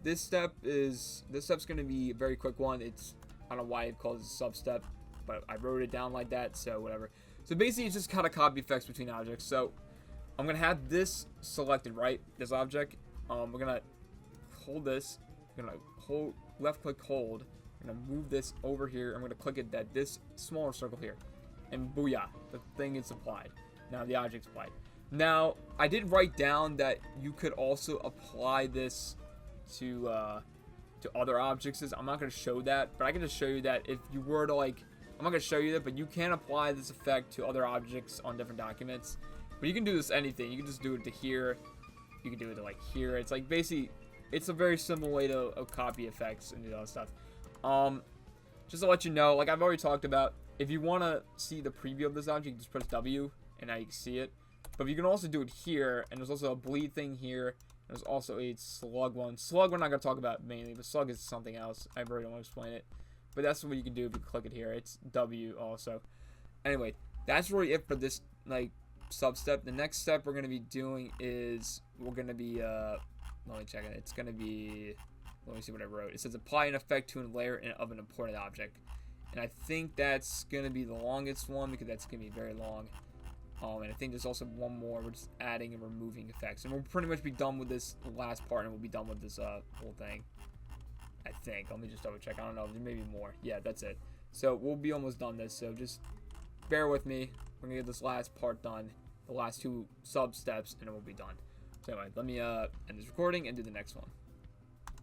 this step's gonna be a very quick one. I don't know why it calls it a sub step, but I wrote it down like that, so whatever. So basically, it's just kind of copy effects between objects. So I'm gonna have this selected, right? This object. We're gonna hold this. We're gonna hold left click hold. I'm gonna move this over here. I'm gonna click it that this smaller circle here, and booyah, the thing is applied. Now the object's applied. Now I did write down that you could also apply this to other objects. I'm not gonna show that, but I can just show you that if you were to like, I'm not gonna show you that, but you can apply this effect to other objects on different documents. But you can do this to anything. You can just do it to here. You can do it to like here. It's like basically, it's a very simple way to copy effects and do all that stuff. Just to let you know, like I've already talked about, if you want to see the preview of this object, you just press W, and now you can see it. But you can also do it here, and there's also a bleed thing here. There's also a slug one. Slug we're not going to talk about mainly, but slug is something else. I really don't want to explain it. But that's what you can do if you click it here. It's W also. Anyway, that's really it for this like sub step. The next step we're going to be doing is we're going to be let me check it. It's going to be, let me see what I wrote. It says apply an effect to a layer of an imported object. And I think that's going to be the longest one because that's going to be very long. And I think there's also one more. We're just adding and removing effects. And we'll pretty much be done with this last part, and we'll be done with this whole thing. I think. Let me just double check. I don't know. There may be more. Yeah, that's it. So we'll be almost done this. So just bear with me. We're going to get this last part done. The last two sub steps, and then we'll be done. So anyway, let me end this recording and do the next one.